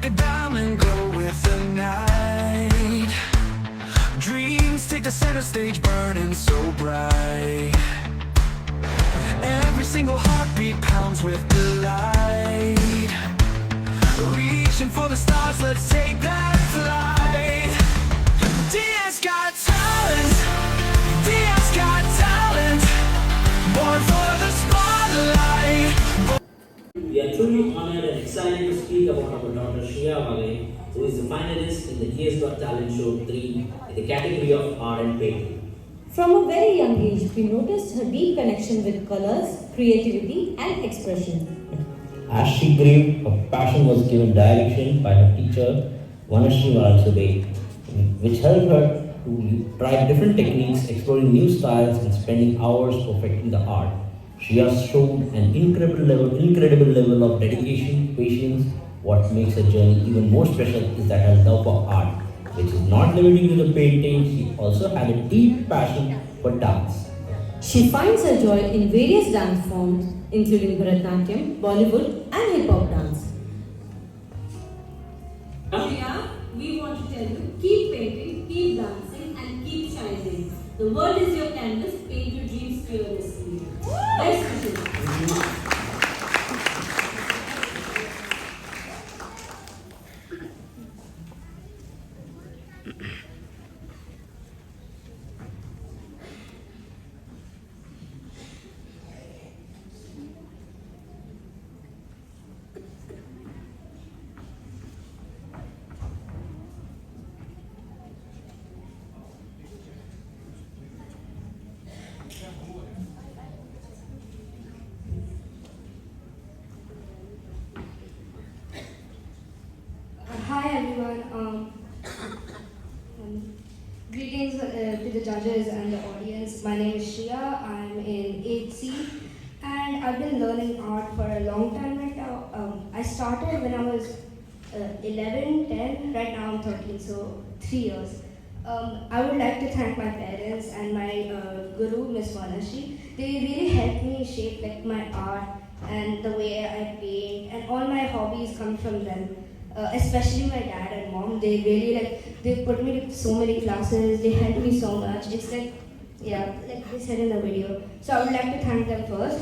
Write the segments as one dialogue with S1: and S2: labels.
S1: like a diamond glow with the night. Dreams take the center stage, burning so bright. Every single heartbeat pounds with delight. Reaching for the stars, let's take that flight. Dia's got talent, Dia's got talent, born for the spotlight.
S2: We are truly honored and excited to speak about our daughter Shreya Wale, who is the finalist in the GS Got Talent Show 3 in the category of art and painting.
S3: From a very young age, we noticed her deep connection with colors, creativity, and expression.
S2: As she grew, her passion was given direction by her teacher, Vanashri Valansube, which helped her to try different techniques, exploring new styles, and spending hours perfecting the art. She has shown an incredible level of dedication, patience. What makes her journey even more special is that her love for art, which is not limited to the painting. She also had a deep passion for dance.
S3: She finds her joy in various dance forms, including Bharatanatyam, Bollywood, and hip hop dance.
S4: Shreya, we want to tell you, keep painting, keep dancing, and keep shining. The world is your canvas, paint your dreams fearlessly. Best wishes.
S5: Hi everyone. Greetings to the judges and the audience. My name is Shreya. I'm in 8C and I've been learning art for a long time right now. I started when I was 11, 10. Right now I'm 13, so 3 years. I would like to thank my parents and my guru, Miss Vanashri. They really helped me shape like my art and the way I paint, and all my hobbies come from them. Especially my dad and mom, they really they put me to so many classes, they helped me so much. It's like, yeah, like they said in the video. So I would like to thank them first.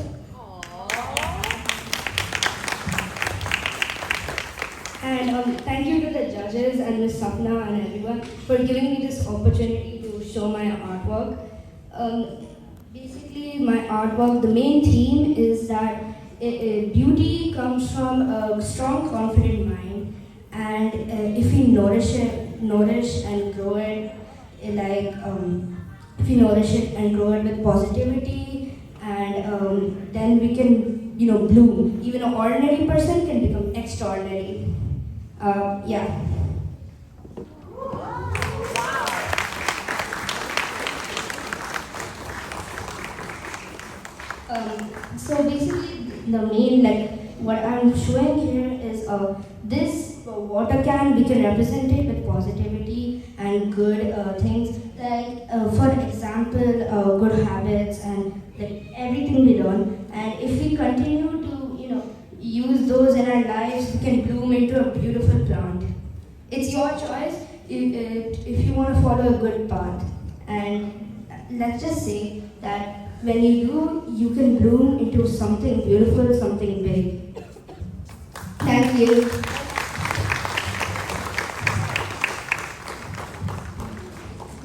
S5: And thank you to the judges and Miss Sapna and everyone for giving me this opportunity to show my artwork. Basically, my artwork, the main theme is that beauty comes from a strong, confident mind. And if we nourish and grow it, if we nourish it and grow it with positivity, and then we can, bloom. Even an ordinary person can become extraordinary. Yeah. So basically, the main what I'm showing here is this water can, we can represent it with positivity and good things, for example, good habits and everything we learn. And if we continue to use those in our lives, we can bloom into a beautiful plant. It's your choice if you want to follow a good path. And let's just say that when you do, you can bloom into something beautiful, something big. Thank you.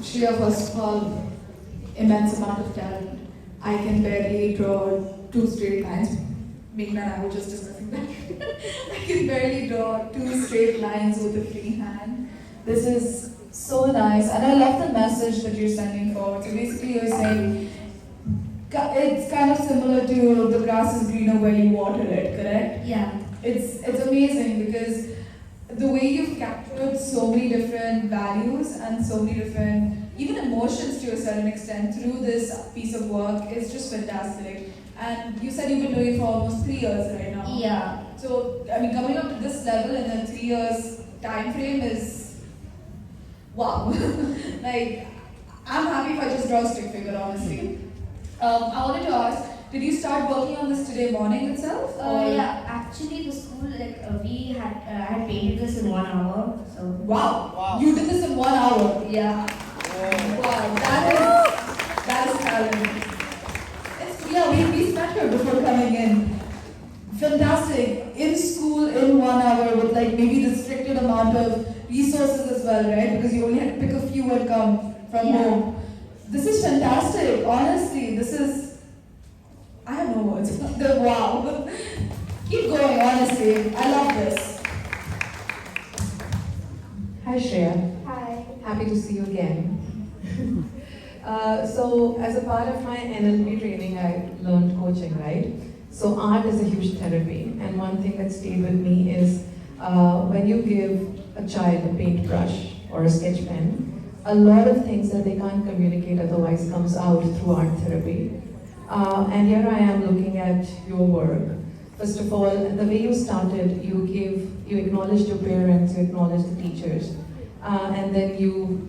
S6: Shreya, first of all, immense amount of talent. I can barely draw 2 straight lines. Meghna and I were just discussing that. I can barely draw 2 straight lines with a free hand. This is so nice, and I love the message that you're sending forward. So basically, you're saying it's kind of similar to the grass is greener where you water it, correct?
S5: Yeah.
S6: It's amazing because the way you've captured so many different values and so many different, even emotions to a certain extent through this piece of work is just fantastic. And you said you've been doing it for almost 3 years right now.
S5: Yeah.
S6: So, I mean, coming up to this level in a 3 years time frame is, wow. I'm happy if I just draw a stick figure, honestly. I wanted to ask, did you start working on this today? yesterday morning itself?
S5: Yeah, actually the school, we had, I had painted this in 1 hour, so.
S6: Wow. You did this in 1 hour.
S5: Yeah.
S6: Wow, that is talent. Yeah, we met her before coming in. Fantastic. In school in 1 hour with like maybe restricted amount of resources as well, right? Because you only had to pick a few and come from home. This is fantastic. Honestly, this is. I have no words. Wow. Keep going. Honestly, I love this.
S7: Hi Shreya,
S5: Hi.
S7: happy to see you again. So as a part of my NLP training, I learned coaching, right? So art is a huge therapy, and one thing that stayed with me is when you give a child a paintbrush or a sketch pen, a lot of things that they can't communicate otherwise comes out through art therapy. And here I am looking at your work. First of all, the way you started, you acknowledged your parents, you acknowledged the teachers, and then you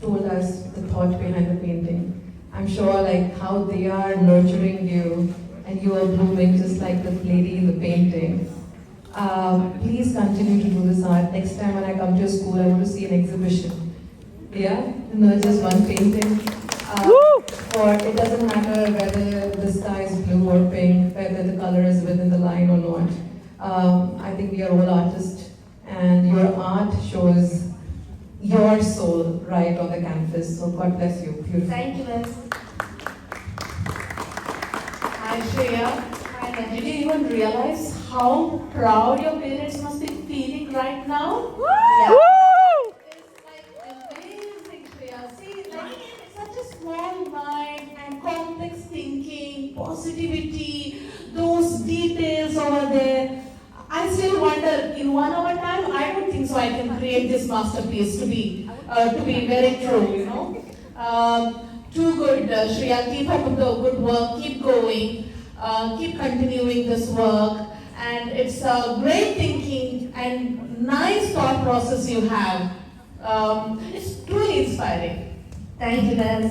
S7: told us the thought behind the painting. I'm sure like how they are nurturing you, and you are blooming just like the lady in the painting. Please continue to do this art. Next time when I come to your school, I want to see an exhibition. Yeah, not just one painting. Or it doesn't matter whether the sky is blue or pink, whether the color is within the line or not. I think we are all artists, and your art shows your soul right on the canvas. So God bless you. Beautiful.
S5: Thank you, ma'am.
S8: Hi Shreya.
S5: Hi, ma'am.
S8: Did you even realize how proud your parents must be feeling right now?
S5: Yeah.
S8: It's like amazing, Shreya. See, like such a small mind and complex thinking, positivity, those details over there. I still wonder, in 1 hour time, I don't think so I can create this masterpiece to be very true, you know. Too good, Shreya. Keep up the good work. Keep going. Keep continuing this work. And it's great thinking and nice thought process you have. It's truly inspiring.
S5: Thank you, ma'am.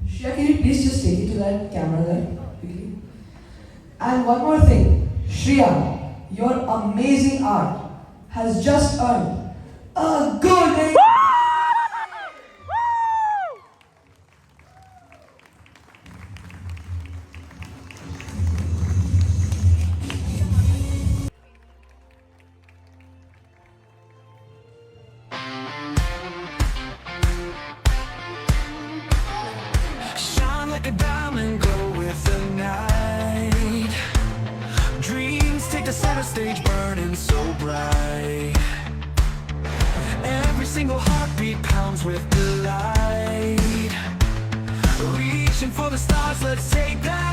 S9: Shreya, can you please just take it to that camera there, quickly? And one more thing, Shreya, your amazing art has just earned a golden.
S1: Shine like a diamond, glow with the night. Dreams take the center stage, burning so bright. Every single heartbeat pounds with delight. Reaching for the stars, let's take that.